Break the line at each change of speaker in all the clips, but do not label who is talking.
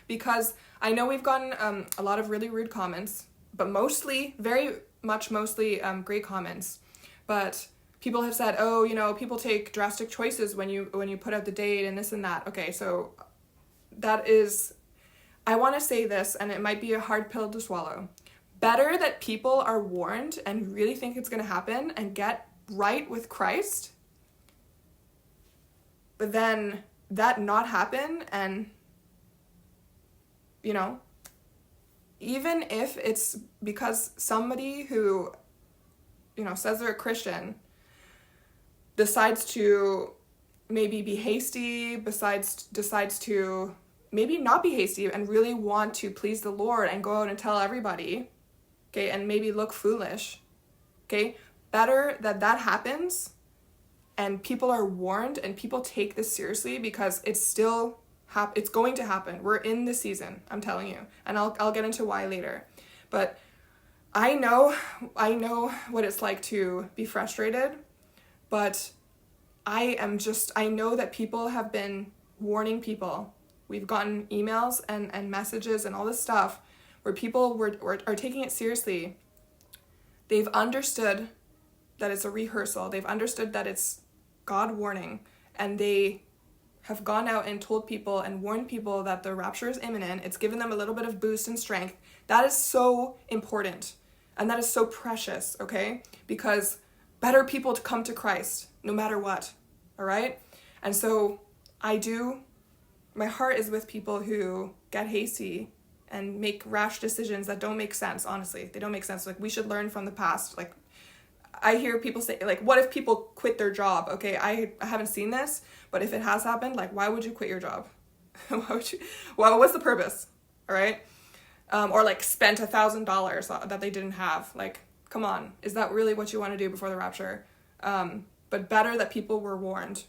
because I know we've gotten a lot of really rude comments, but mostly, very much mostly great comments. But people have said, oh, you know, people take drastic choices when you put out the date and this and that. Okay, so that is, I want to say this, and it might be a hard pill to swallow. Better that people are warned and really think it's going to happen and get right with Christ, but then that not happen, and, you know, even if it's because somebody who, you know, says they're a Christian decides to maybe be hasty, decides to maybe not be hasty and really want to please the Lord and go out and tell everybody, okay, and maybe look foolish, okay? Better that happens and people are warned and people take this seriously, because it's still it's going to happen. We're in the season, I'm telling you, and I'll get into why later. But I know what it's like to be frustrated, but I know that people have been warning people. We've gotten emails and messages and all this stuff where people are taking it seriously. They've understood that it's a rehearsal. They've understood that it's God warning, and they have gone out and told people and warned people that the rapture is imminent. It's given them a little bit of boost and strength. That is so important, and that is so precious, okay? Because better people to come to Christ no matter what, all right? And so my heart is with people who get hasty and make rash decisions that don't make sense, honestly. They don't make sense. Like, we should learn from the past. Like, I hear people say, like, what if people quit their job? Okay, I haven't seen this, but if it has happened, like, why would you quit your job? What's the purpose? All right? Or like spent $1,000 that they didn't have. Like, come on. Is that really what you want to do before the rapture? But better that people were warned.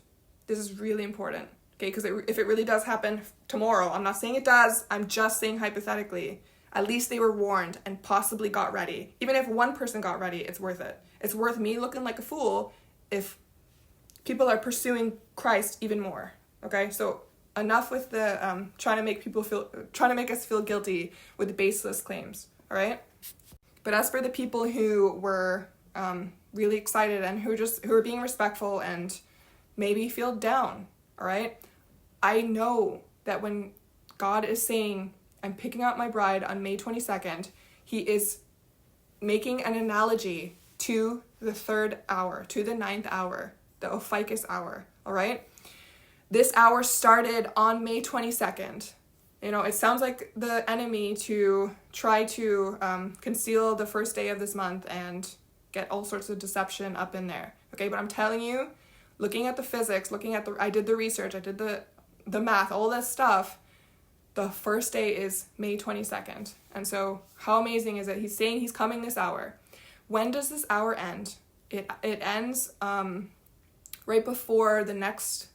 This is really important. Okay, because if it really does happen tomorrow, I'm not saying it does, I'm just saying hypothetically, at least they were warned and possibly got ready. Even if one person got ready, it's worth it. It's worth me looking like a fool if people are pursuing Christ even more. Okay, so enough with the trying to make us feel guilty with baseless claims. All right, but as for the people who were really excited and who are being respectful and maybe feel down, all right, I know that when God is saying, I'm picking up my bride on May 22nd, he is making an analogy to the third hour, to the ninth hour, the Ophiuchus hour, all right? This hour started on May 22nd. You know, it sounds like the enemy to try to conceal the first day of this month and get all sorts of deception up in there, okay? But I'm telling you, looking at the physics, I did the research, I did the math, all this stuff, the first day is May 22nd. And so how amazing is it? He's saying he's coming this hour. When does this hour end? It ends right before the next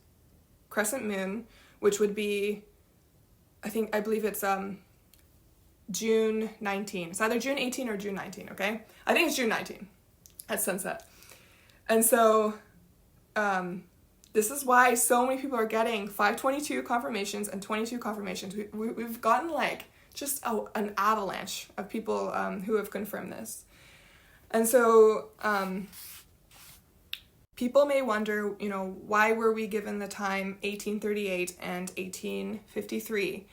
crescent moon, which would be, I believe it's June 19. It's either June 18 or June 19, okay? I think it's June 19 at sunset. And so this is why so many people are getting 522 confirmations and 22 confirmations. We've gotten like just an avalanche of people who have confirmed this. And so people may wonder, you know, why were we given the time 1838 and 1853?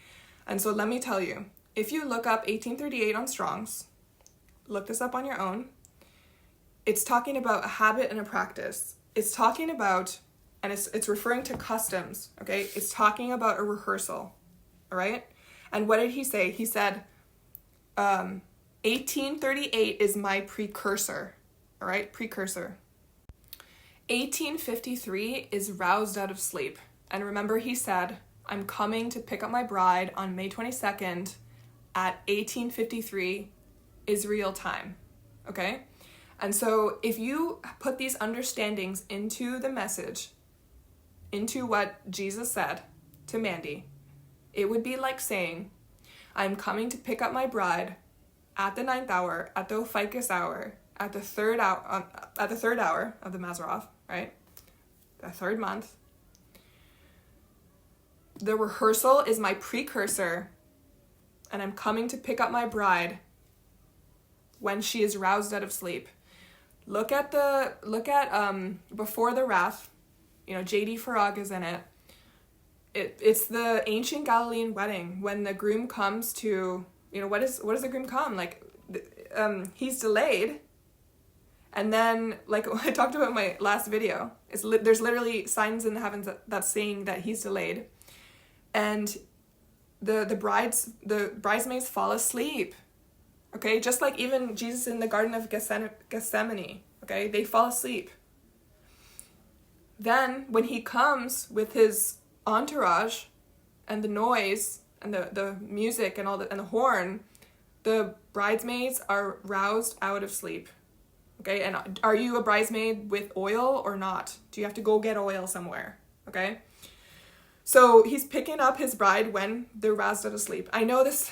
And so let me tell you, if you look up 1838 on Strong's, look this up on your own, it's talking about a habit and a practice. It's talking about, and it's referring to customs, okay? It's talking about a rehearsal, all right? And what did he say? He said, 1838 is my precursor, all right? Precursor. 1853 is roused out of sleep. And remember, he said, I'm coming to pick up my bride on May 22nd at 1853 Israel time, okay? And so if you put these understandings into the message, into what Jesus said to Mandy, it would be like saying, I'm coming to pick up my bride at the ninth hour, at the Ophiuchus hour, at the third hour of the Mazzaroth, right? The third month. The rehearsal is my precursor and I'm coming to pick up my bride when she is roused out of sleep. Look at Before the Wrath. J.D. Farag is in it. It's the ancient Galilean wedding when the groom comes to, what does the groom come? He's delayed. And then, like I talked about in my last video, there's literally signs in the heavens that's saying that he's delayed. And the bridesmaids fall asleep. Okay, just like even Jesus in the Garden of Gethsemane, okay, they fall asleep. Then when he comes with his entourage and the noise and the music and and the horn, the bridesmaids are roused out of sleep. Okay, and are you a bridesmaid with oil or not? Do you have to go get oil somewhere? Okay, so he's picking up his bride when they're roused out of sleep. I know this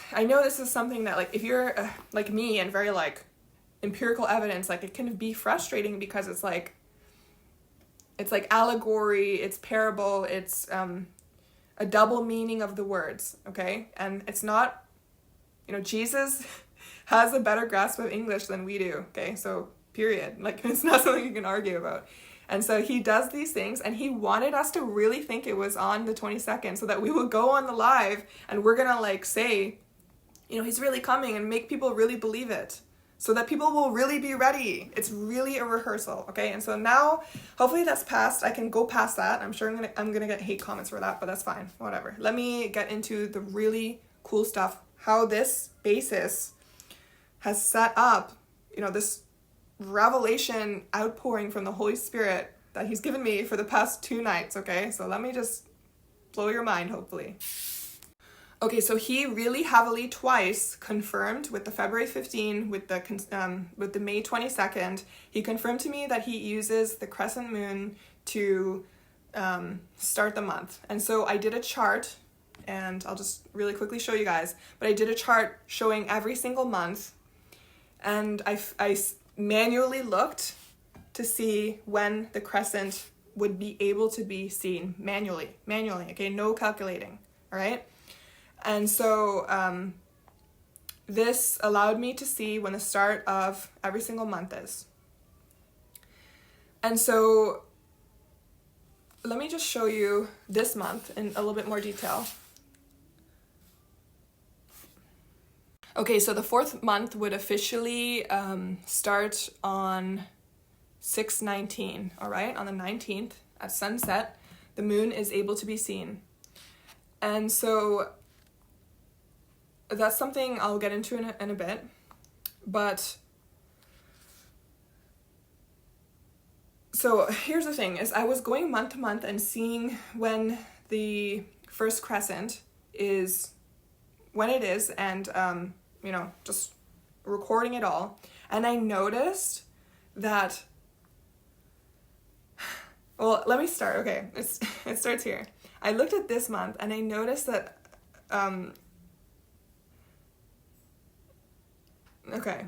is something that, like, if you're like me and very like empirical evidence, like, it can be frustrating because it's like allegory, it's parable, it's a double meaning of the words. Okay, and it's not, Jesus has a better grasp of English than we do. Okay, so period. Like, it's not something you can argue about. And so he does these things, and he wanted us to really think it was on the 22nd so that we will go on the live and we're gonna like say, he's really coming, and make people really believe it so that people will really be ready. It's really a rehearsal. Okay, and so now hopefully that's passed. I can go past that. I'm sure I'm gonna get hate comments for that, but that's fine, whatever. Let me get into the really cool stuff, how this basis has set up this revelation outpouring from the Holy Spirit that he's given me for the past 2 nights. Okay, so let me just blow your mind, hopefully. Okay, so he really heavily twice confirmed with the February 15, with the May 22nd. He confirmed to me that he uses the crescent moon to start the month. And so I did a chart, and I'll just really quickly show you guys, but I did a chart showing every single month, and I manually looked to see when the crescent would be able to be seen manually, okay, no calculating, all right? And so this allowed me to see when the start of every single month is. And so let me just show you this month in a little bit more detail. Okay, so the 4th month would officially start on 6/19, all right? On the 19th at sunset, the moon is able to be seen. And so that's something I'll get into in a bit. But so here's the thing, is I was going month to month and seeing when the first crescent is, when it is, and just recording it all. And I noticed that, well, let me start. Okay, it starts here. I looked at this month and I noticed that, okay.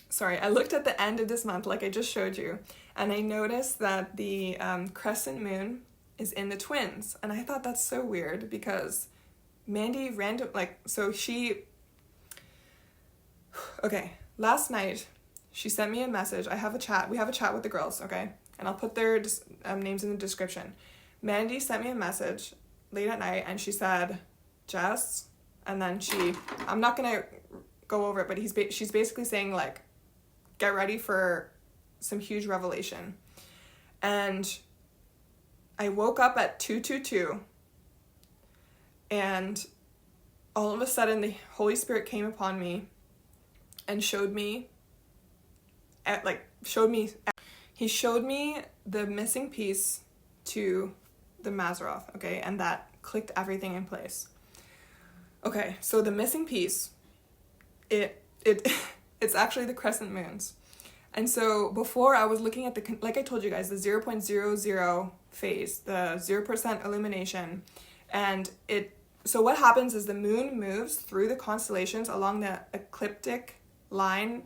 Sorry, I looked at the end of this month like I just showed you, and I noticed that the crescent moon is in the twins. And I thought that's so weird because Mandy last night she sent me a message. We have a chat with the girls, okay? And I'll put their names in the description. Mandy sent me a message late at night, and she said, Jess, and then I'm not gonna go over it, but she's basically saying, like, get ready for some huge revelation. And I woke up at 2:22, and all of a sudden the Holy Spirit came upon me and showed me he showed me the missing piece to the Mazzaroth, okay, and that clicked everything in place. Okay, so the missing piece, it's actually the crescent moons. And so before I was looking at like I told you guys, the 0.00 phase, the 0% illumination, and so what happens is the moon moves through the constellations along the ecliptic line